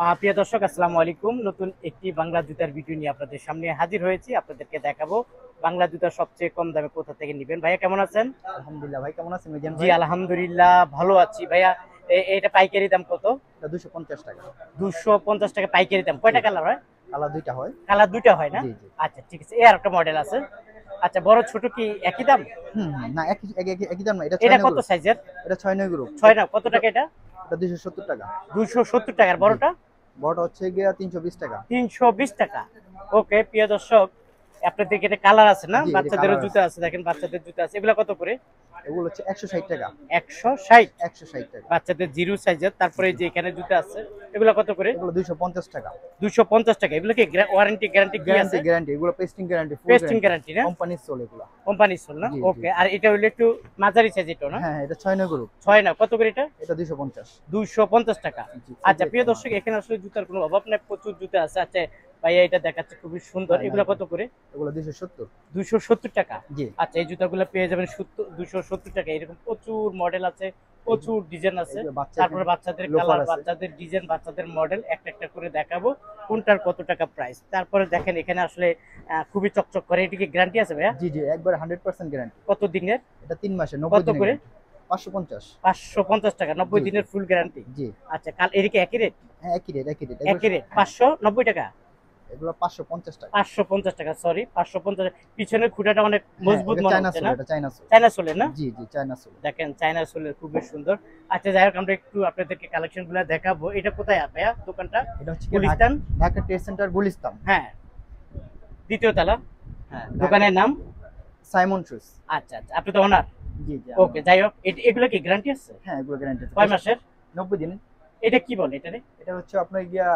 প্রিয় দর্শক, আসসালামু আলাইকুম। নতুন একটি বাংলা জুতার ভিডিও নিয়ে আপনাদের সামনে হাজির হয়েছি। আপনাদেরকে দেখাবো বাংলা জুতা সবচেয়ে কম দামে কোথা থেকে নেবেন। ভাইয়া কেমন আছেন? আলহামদুলিল্লাহ ভাই, কেমন আছেন মিজান জি ভাই? আলহামদুলিল্লাহ ভালো আছি। ভাইয়া এটা পাইকারি দাম কত? এটা 250 টাকা। 250 টাকা পাইকারি দাম। কয়টা কালার হয়? কালার দুইটা হয়। কালার দুইটা হয় না? জি জি। আচ্ছা ঠিক আছে। আর একটা মডেল আছে। আচ্ছা, বড় ছোট কি একই দাম? না, একই দাম না। এটা এটা 6 নং কত গ্রুপ। সাইজের? এটা 6 নং গ্রুপ। 6 না, কত টাকা এটা? এটা 270 টাকা। 270 টাকার বড়টা? বড়টা হচ্ছে গিয়া 320 টাকা। 320 টাকা। ওকে প্রিয় দর্শক, আপনাদের এটা কালার আছে না? জি, এটা বাচ্চাদেরও কালার জুতা আছে। আছে, দেখেন বাচ্চাদের জুতা আছে। এগুলা কত করে? এগুলো হচ্ছে 160 টাকা। 160। 160 টাকা। বাচ্চাদের জিরো সাইজের। তারপরে যে এখানে জুতা আছে, এগুলা কত করে? এগুলো 250 টাকা। 250 টাকা। এগুলো কি ওয়ারেন্টি গ্যারান্টি কি আছে? গ্যারান্টি এগুলো পেস্টিং গ্যারান্টি, ফুল পেস্টিং গ্যারান্টি না? কোম্পানির সোল এগুলো। কোম্পানি সোল না? জি, জি। ওকে। আর এটা হলো একটু মাঝারি সাইজ, এটা না? হ্যাঁ, এটা 6 নং গ্রুপ। 6 না, কত করে এটা? এটা 250। 250 টাকা। জি, আচ্ছা খুবই প্রিয় একটা দর্শক, এখানে আসলে জুতার কোনো অভাব নাই, প্রচুর জুতা আছে। আচ্ছা ভাইয়া, এটা দেখাচ্ছে খুবই সুন্দর। হ্যাঁ, এগুলা কত করে? এগুলো 270। 270 টাকা। জি। আচ্ছা, এই জুতাগুলো পেয়ে যাবেন 270 টাকা। এরকম প্রচুর মডেল আছে, প্রচুর ডিজাইন আছে। এগুলো তারপরে বাচ্চাদের লোফার কালার, আছে। বাচ্চাদের ডিজাইন, বাচ্চাদের মডেল একটা একটা করে দেখাবো কোনটার কত টাকা প্রাইস। তারপরে দেখেন এখানে আসলে খুবই চকচক করে। এটিকে গ্যারান্টি আছে ভাইয়া? জি জি, একবার 100% গ্যারান্টি। কত দিনের? এটা 3 মাসে, 90 কত দিনের করে? guarantee। 550। 550 টাকা, 90 জি, দিনের ফুল গ্যারান্টি। জি। আচ্ছা, কাল এদিকে একই রেট? হ্যাঁ, একই রেট। একই রেট 590 টাকা। এগুলো 550 টাকা। 550 টাকা, সরি 550। পিছনের খুঁটাটা অনেক হ্যাঁ, মজবুত এটা মনে চায়না হচ্ছে সোল, না? এটা চায়না সোল। চায়না সোলের না? জি জি, চায়না সোল। দেখেন চায়না সোলের, খুবই সুন্দর। আচ্ছা যাই হোক, আমরা একটু আপনাদেরকে কালেকশন গুলা দেখাবো। এটা কোথায় ভাইয়া দোকানটা? এটা হচ্ছে গুলিস্তান। Dhaka trade centre Gulistan. হ্যাঁ, দ্বিতীয় তলা। হ্যাঁ, দোকানের নাম? Simon shoes. আচ্ছা আচ্ছা, আপনি তো ওনার? জি জি। ওকে যাই হোক, এগুলো কি গ্যারান্টি আছে? হ্যাঁ, এগুলো গ্যারান্টি আছে। কয় মাসের? 90 দিন। এটা কি বলে এটারে? এটা হচ্ছে আপনার গিয়া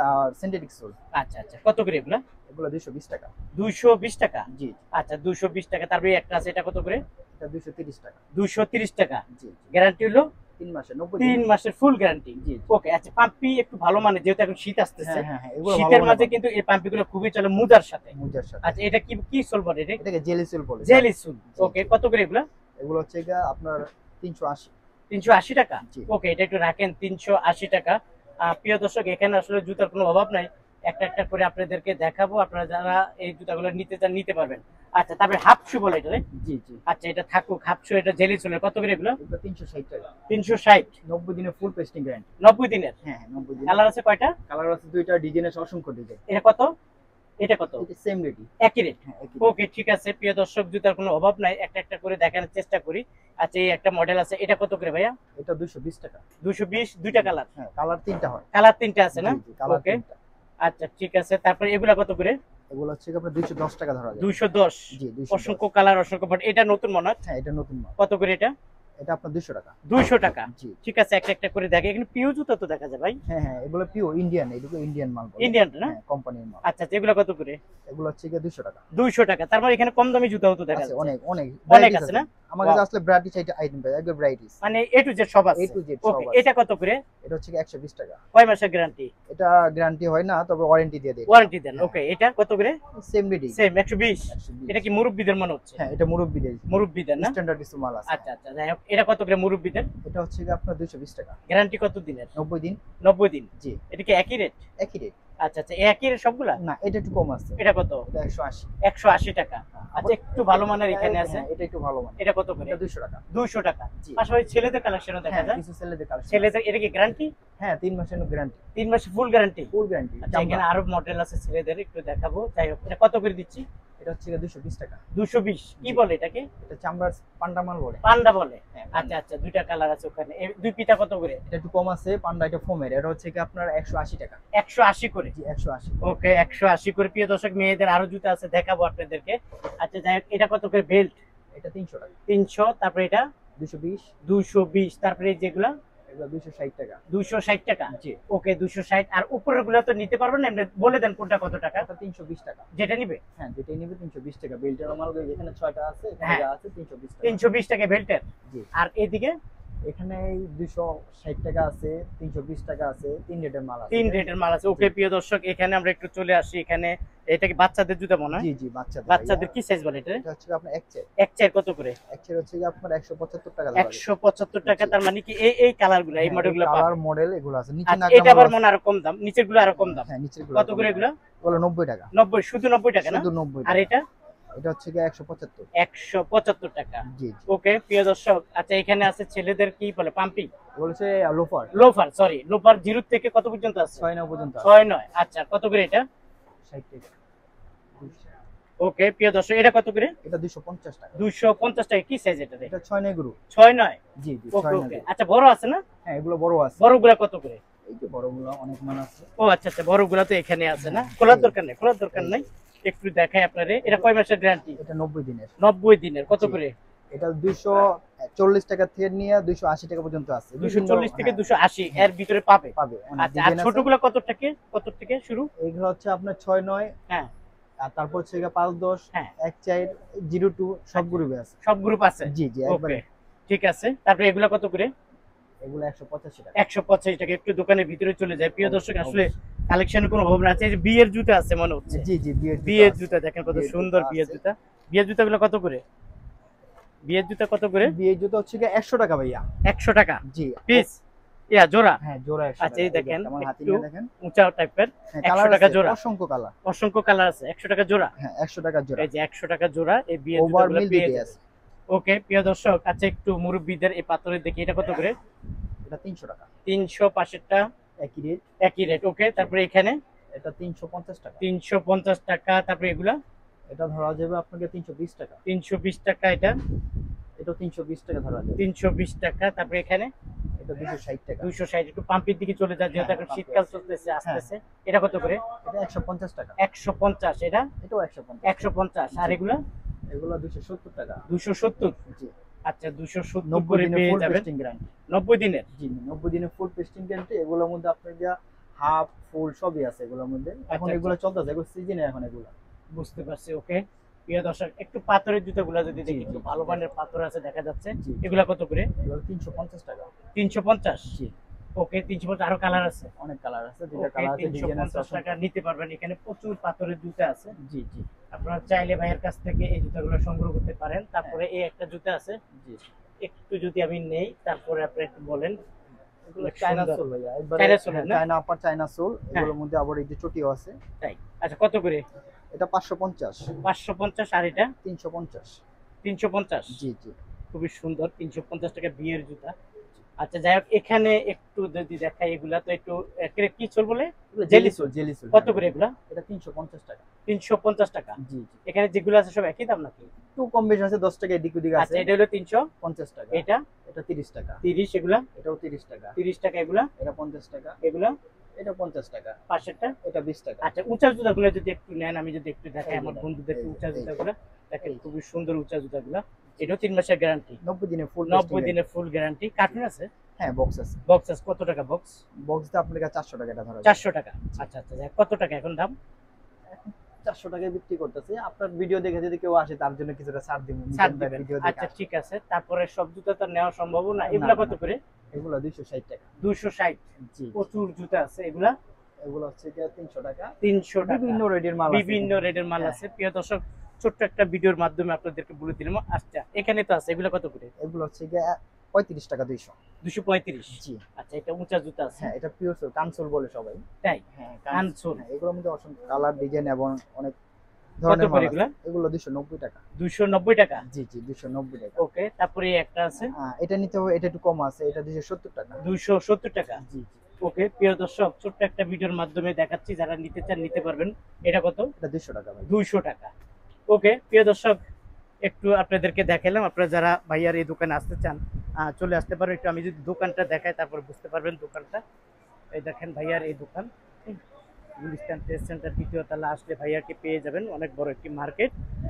সিনথেটিক সোল। আচ্ছা আচ্ছা, কত করে এগুলা? এগুলো 220 টাকা। 220 টাকা। জি। আচ্ছা 220 টাকা। তারপরে একটা আছে, এটা কত করে? এটা 230 টাকা। 230 টাকা। জি জি। গ্যারান্টি হলো 3 মাসে, 90 দিন। 3 মাসের ফুল গ্যারান্টি। জি। ওকে আচ্ছা, পাম্পি একটু ভালো মানে, যেহেতু এখন শীত আসতেছে, হ্যাঁ হ্যাঁ হ্যাঁ, এগুলো শীতের ভালো মাঝে মানের কিন্তু এই পাম্পি গুলো খুবই চলে মুজার সাথে। মুজার সাথে। আচ্ছা, এটা কি কি সোল বলে এটা? এটাকে জেলি সোল বলে। Jelly sole. ওকে, কত করে এগুলা? এগুলো হচ্ছে গিয়া আপনার 380। 380 টাকা। জি। ওকে, এটা একটু রাখেন, 380 টাকা। প্রিয় দর্শক, এখানে আসলে জুতার কোনো অভাব নাই, একটা একটা করে আপনাদেরকে দেখাবো। আপনারা যারা এই জুতাগুলো নিতে চান নিতে পারবেন। আচ্ছা, তারপরে হাফ শু বলে এটা? জি জি। আচ্ছা, এটা থাকুক হাফ শু। এটা জেলি সোলের, কত করে এগুলো? এগুলো 360 টাকা। 360। 90 দিনের ফুল পেস্টিং গ্যারান্টি। 90 দিনের। হ্যাঁ হ্যাঁ, 90 দিন। কালার আছে কয়টা? কালার আছে দুইটা, ডিজাইন আছে অসংখ্য ডিজাইন। এটা কত? এটা কত? এটা সেম রেটই। একই রেট। হ্যাঁ, একই। ওকে ঠিক আছে। প্রিয় দর্শক, জুতার কোনো অভাব নাই, একটা একটা করে দেখানোর চেষ্টা করি। আচ্ছা, এই একটা মডেল আছে, এটা কত করে ভাইয়া? এটা 220 টাকা। 220। দুইটা কালার? হ্যাঁ, কালার তিনটা হয়। কালার তিনটা আছে না? জি জি, কালার ওকে তিনটা। আচ্ছা ঠিক আছে। তারপরে এগুলা কত করে? এগুলো হচ্ছে আপনার 210 টাকা ধরা যায়। 210। জি, 210। অসংখ্য কালার, অসংখ্য বাট। এটা নতুন মনে হয়। হ্যাঁ, এটা নতুন মাল। কত করে এটা? এটা আপনার 200 টাকা। 200 টাকা। জি। ঠিক আছে, একটা একটা করে দেখে। এখানে পিও জুতা তো দেখা যায় ভাই। হ্যাঁ হ্যাঁ, এগুলো পিওর ইন্ডিয়ান, এগুলো ইন্ডিয়ান মাল বলে। ইন্ডিয়ান না? হ্যাঁ, কোম্পানির মাল। আচ্ছা আচ্ছা, এগুলা কত করে? এগুলো হচ্ছে গিয়ে 200 টাকা। 200 টাকা। তারপর এখানে কম দামি জুতাও তো দেখা আছে যাচ্ছে। অনেক অনেক অনেক varieties আছে না? আমার কাছে আসলে ভ্যারাইটিস আইটেম পাই, একবার ভ্যারাইটিস। মানে এ টু জেড সব আছে। A to Z সব ওকে, আছে। এটা কত করে? এটা হচ্ছে গিয়ে 120 টাকা। কয় মাসের গ্যারান্টি? এটা গ্যারান্টি হয় না, তবে ওয়ারেন্টি দিয়ে দেয়। ওয়ারেন্টি দেন। ওকে, এটা কত করে? সেম রেটই। সেম 120। এটা কি মুরব্বিদের মনে হচ্ছে? হ্যাঁ, এটা মুরব্বিদের। মুরব্বিদের না? স্ট্যান্ডার্ড কিছু মাল আছে। আচ্ছা আচ্ছা, যাই হোক, এটা কত করে মুরব্বিদের? এটা হচ্ছে গিয়ে আপনার 220 টাকা। গ্যারান্টি কত দিনের? 90 দিন। 90 দিন। জি। এটা কি একই রেট? একই রেট। আচ্ছা আচ্ছা, একই রেট সবগুলা? না, এটা একটু কম আছে। এটা কত? এটা 180। 180 টাকা। আচ্ছা, একটু ভালো মানের এখানে আছে। হ্যাঁ, এটা একটু ভালো মানে। এটা কত করে? এটা 200 টাকা। 200 টাকা। জি। পাশাপাশি ছেলেদের কালেকশনও দেখা হ্যাঁ, যায়। কিছু ছেলেদের কালেকশন। ছেলেদের এটা কি গ্যারান্টি? হ্যাঁ, 3 মাসের গ্যারান্টি। 3 মাসের ফুল গ্যারান্টি। Full guarantee. আচ্ছা, এখানে আরো মডেল আছে ছেলেদের, একটু দেখাবো। যাই হোক, এটা কত করে দিচ্ছি? এটা হচ্ছে গিয়ে 220 টাকা। 220। কি জি। বলে এটাকে? এটা চামড়ার পান্ডা মাল বলে। পান্ডা বলে। হ্যাঁ, আচ্ছা আচ্ছা, দুইটা কালার আছে ওখানে। এই দুই পিতা কত করে? এটা একটু কম আছে, পান্ডা এটা ফোমের। এটা হচ্ছে কি আপনার 180 টাকা। 180 করে। জি, 180। ওকে, 180 করে। প্রিয় দর্শক, মেয়েদের আরো জুতা আছে, দেখাবো আপনাদেরকে। আচ্ছা যাই হোক, এটা কত করে বেল্ট? এটা 300 টাকা। 300। তারপরে এটা 220। 220। তারপরে যেগুলা এগুলো 260 টাকা। 260 টাকা। জি। ওকে 260। আর উপরের গুলা তো নিতে পারবেন না, এমনি বলে দেন কোনটা কত টাকা। এটা 320 টাকা। যেটা নিবে। হ্যাঁ, যেটাই নিবে 320 টাকা। বেল্টের মাল যেখানে 6টা আছে, এখানে হ্যাঁ। যা আছে 320 টাকা। 320 টাকা বেল্টের। জি। আর এইদিকে এখানে 260 টাকা আছে, 320 টাকা আছে, 3 রেটের মাল আছে। 3 রেটের মাল আছে। ওকে প্রিয় দর্শক, এখানে আমরা একটু চলে আসি। এখানে এটা কি বাচ্চাদের জুতা মনে হয়? জি জি, বাচ্চাদের। বাচ্চাদের কি সাইজ বলে এটা? এটা হচ্ছে আপনার এক চেয়ার। এক চেয়ার কত করে? এক চেয়ার হচ্ছে আপনার 175 টাকা ধরা যাবে। 175 টাকা। তার মানে কি এই কালারগুলো, এই মডেলগুলো পাবেন? কালার মডেল এগুলো আছে। নিচে আচ্ছা, এটা আবার মনে আরো কম দাম, নিচের গুলো আরো কম দাম। হ্যাঁ, নিচের গুলো কত করে এগুলো? বলো 90 টাকা। 90, শুধু 90 টাকা না? শুধু 90 আর টাকা। এটা? এটা হচ্ছে 175। 175 টাকা। জি জি। ওকে প্রিয় দর্শক, আচ্ছা এখানে আছে ছেলেদের কি বলে পাম্পিং, বলছে লোফার। লোফার, সরি লোফার 0 থেকে কত পর্যন্ত আছে? 6 পর্যন্ত আছে। 6, 9। আচ্ছা কত করে এটা? 60 টাকা। ওকে প্রিয় দর্শক, এটা কত করে? এটা 250 টাকা। 250 টাকা। কি সাইজ এটা? এটা 6 গ্রু। 6, 9। জি জি, ওকে 6 ওকে। গ্রু। আচ্ছা বড় আছে না? হ্যাঁ, এগুলো বড় আছে। বড়গুলা কত করে? এই যে বড়গুলো অনেক মান আছে। ও আচ্ছা আচ্ছা, বড়গুলা তো এখানে আছে না? খোলার দরকার নেই, খোলার দরকার নাই। একটু দেখাই আপনারে। এটা কয় মাসের গ্যারান্টি? এটা 90 দিনের। 90 দিনের। কত জি। করে? এটা 240 টাকা থেকে নিয়ে 280 টাকা পর্যন্ত আছে। 240 থেকে হ্যাঁ, 280 এর ভিতরে পাবে। পাবে। অনেক আচ্ছা, আর ডিজাইন আছে। ছোটগুলা কত থেকে শুরু? এগুলো হচ্ছে আপনার 6, 9। হ্যাঁ আর তারপর হচ্ছে 5, 10, হ্যাঁ। 1, 4, 02 সব গ্রুপে আছে। সব গ্রুপ আছে? জি জি, একবারে। ওকে ঠিক আছে। তারপরে এগুলা কত করে? এগুলো 185 টাকা। 185 টাকা। একটু দোকানের ভিতরে চলে যায় প্রিয় দর্শক, আসলে কালেকশনের কোনো অভাব না আছে। এই যে বিয়ের জুতা আছে মনে হচ্ছে। জি জি, বিয়ের জুতা দেখেন কত বিয়ের সুন্দর জুতা বিয়ের আছে। জুতা। বিয়ের জুতাগুলো কত করে? বিয়ের জুতা কত করে? বিয়ের জুতো হচ্ছে 100 টাকা ভাইয়া। 100 টাকা জি। পিস, ইয়া জোড়া? হ্যাঁ, জোড়া 100 আচ্ছা, এই টাকা। দেখেন আমার হাতে একটু নিয়ে দেখেন। উঁচা টাইপের। হ্যাঁ, 100 কালার টাকা আছে, জোড়া? অসংখ্য কালার। অসংখ্য কালার আছে। 100 টাকা জোড়া? হ্যাঁ, 100 টাকা জোড়া। এই যে 100 টাকা জোড়া এই বিয়ের ওভার জুতাগুলো মিল পেয়ে দিতে যাবেন। আছে। ওকে প্রিয় দর্শক, আচ্ছা একটু মুরব্বিদের এই পাথরের দেখি, এটা কত করে? এটা 300 টাকা। 300। পাশেরটা একই রেট। একই রেট। ওকে, তারপরে এখানে এটা 350 টাকা। 350 টাকা। তারপরে এগুলা এটা ধরা যাবে আপনাকে 320 টাকা। 320 টাকা। এটা এটা 320 টাকা ধরা যাবে। 320 টাকা। তারপরে এখানে এটা 260 টাকা। 260। একটু পাম্পের দিকে চলে যায়, যেহেতু হ্যাঁ, এখন পাম্পে শীতকাল আছে। চলতেছে আসতেছে। এটা কত করে? এটা 150 টাকা। 150। এটা এটাও 150। 150। আর এগুলা? এগুলো 270 টাকা। 270। জি। আচ্ছা 270 90 করে দিনের পেয়ে ফুল যাবেন। Pasting guarantee. 90 দিনের? জি, 90 দিনের ফুল পেস্টিং গ্যারান্টি। এগুলোর মধ্যে আপনার যা হাফ ফুল সবই আছে এগুলোর মধ্যে। এখন আচ্ছা, এগুলো চলতেছে, এগুলো সিজনে এখন এগুলো। বুঝতে পারছি। ওকে প্রিয় দর্শক, একটু পাথরের জুতাগুলো যদি জি, দেখি, জি, একটু জি। ভালো মানের পাথর আছে দেখা যাচ্ছে। জি। এগুলা কত করে? এগুলো 350 টাকা। 350। জি। ওকে 350। আরো কালার আছে? অনেক কালার আছে, দুটো ওকে, কালার আছে, ডিজাইন আছে। 350 টাকা নিতে পারবেন। এখানে প্রচুর পাথরের জুতা আছে। জি জি আপনারা চাইলে ভাইয়ের কাছ থেকে এই জুতাগুলো সংগ্রহ করতে পারেন। তারপরে এই একটা জুতা আছে, জি। একটু যদি আমি নেই, তারপরে আপনি একটু বলেন। এগুলো অনেক চায়না সুন্দর। সোল ভাইয়া, একবারে চায়না সোল না? চায়না আপার, চায়না সোল। হ্যাঁ। এগুলোর মধ্যে আবার এই যে চটিও আছে। তাই? আচ্ছা কত করে? এটা 550। 550। আর এটা? 350। 350। জি জি। খুবই সুন্দর। 350 টাকা বিয়ের জুতা। আচ্ছা যাই হোক, এখানে একটু যদি দেখাই, এগুলা তো একটু কি চল বলে? Jelly soul, jelly soul. কত করে এগুলা? এটা 350 টাকা। 350 টাকা। জি জি। এখানে যেগুলো আছে সব একই দাম নাকি? একটু কম বেশি আছে, 10 টাকা এদিক ওদিক আছে। আচ্ছা, এটা হলো 50 টাকা। এটা এটা 30 টাকা। 30। এগুলা এটাও 30 টাকা। 30 টাকা। এগুলা? এটা 50 টাকা। এগুলা? এটা 50 টাকা। পাশেরটা? এটা 20 টাকা। আচ্ছা, উঁচা জুতাগুলো যদি একটু নেন, আমি যদি একটু দেখাই এই যে আমার দেখেন, বন্ধুদের, এই যে, উঁচা এই যে। জুতাগুলো দেখেন, এই যে। খুবই সুন্দর উঁচা জুতাগুলো। এটাও 3 মাসের গ্যারান্টি? 90 দিনের ফুল 90 দিনের ফুল গ্যারান্টি। কার্টুন আছে? হ্যাঁ, বক্স আছে। বক্স আছে? কত টাকা বক্স? বক্স দিয়ে আপনার কাছে 400 টাকা এটা ধরা যাবে। 400 টাকা। আচ্ছা আচ্ছা, কত টাকা এখন দাম? 400 টাকায় বিক্রি করতেছে। আপনার ভিডিও দেখে যদি কেউ আসে তার জন্য কিছুটা ছাড় দিব। ছাড় দিবেন? ভিডিও দেখে আচ্ছা আসে। ঠিক আছে। তারপরে সব জুতা তো নেওয়া সম্ভব না। না, এগুলা না, কত না। করে? এগুলো 260 টাকা। 260। জি। প্রচুর জুতা আছে। এগুলা? এগুলো হচ্ছে গিয়ে 300 টাকা। 300 টাকা। বিভিন্ন রেটের মাল আছে। বিভিন্ন রেটের মাল হ্যাঁ। আছে। প্রিয় দর্শক, ছোট্ট একটা ভিডিওর মাধ্যমে আপনাদেরকে বলে দিলাম। আচ্ছা এখানে তো আছে, এগুলা কত করে? এগুলো হচ্ছে গিয়ে 35 টাকা 200। 235। জি। আচ্ছা, এটা উঁচা জুতা আছে? হ্যাঁ, এটা পিওর সোল, কানসোল বলে সবাই। তাই? হ্যাঁ, কানসোল। হ্যাঁ, এগুলোর মধ্যে অসংখ্য কালার, ডিজাইন এবং অনেক কত ধরনের মাল করে আছে। এগুলা? এগুলো 290 টাকা। 290 টাকা। জি জি, 290 টাকা। ওকে, তারপরে এই একটা আছে এটা নিতে হবে, এটা একটু কম আছে, এটা 270 টাকা। 270 টাকা। জি জি। ওকে প্রিয় দর্শক, ছোট্ট একটা ভিডিওর মাধ্যমে দেখাচ্ছি, যারা নিতে চান নিতে পারবেন। এটা কত? এটা 200 টাকা ভাই। 200 টাকা। ওকে প্রিয় দর্শক, একটু আপনাদেরকে দেখালাম। আপনারা যারা ভাইয়ার এই দোকানে আসতে চান চলে আসতে পারেন। একটু আমি যদি দোকানটা দেখাই, তারপর বুঝতে পারবেন দোকানটা। এই দেখেন ভাইয়ার এই দোকান, গুলিস্তান ট্রেড সেন্টার 2য় তলা আসলে ভাইয়াকে পেয়ে যাবেন। অনেক বড় একটি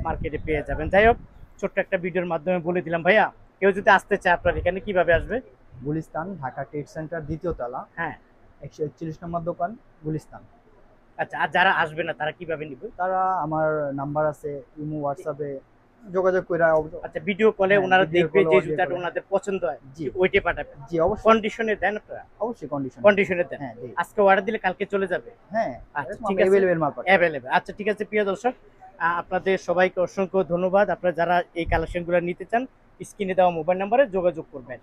মার্কেটে পেয়ে যাবেন। যাই হোক, ছোট্ট একটা ভিডিওর মাধ্যমে বলে দিলাম। ভাইয়া কেউ যদি আসতে চায় আপনার এখানে, কিভাবে আসবে? গুলিস্তান ঢাকা ট্রেড সেন্টার 2য় তলা, হ্যাঁ 141 নম্বর দোকান, গুলিস্তান। আচ্ছা, আর যারা আসবে না তারা কিভাবে নিবে? তারা আমার নাম্বার আছে, ইমো, হোয়াটসঅ্যাপে যোগাযোগ করে আচ্ছা, ভিডিও কলে হ্যাঁ, ওনারা video দেখবে call, যে audio জুতাটা call। ওনাদের পছন্দ হয় জি ওইটাই পাঠাবেন। জি অবশ্যই কন্ডিশনে দেন আপনারা? অবশ্যই কন্ডিশন কন্ডিশনে দেন। হ্যাঁ জি আজকে অর্ডার দিলে কালকে চলে যাবে? হ্যাঁ আচ্ছা, এরকম ঠিক আমরা আছে। অ্যাভেলেবেল মাল পাঠাই। অ্যাভেলেবেল। আচ্ছা, ঠিক আছে প্রিয় দর্শক, আপনাদের সবাইকে অসংখ্য ধন্যবাদ। আপনারা যারা এই কালেকশনগুলো নিতে চান স্ক্রিনে দেওয়া মোবাইল নাম্বারে যোগাযোগ করবেন।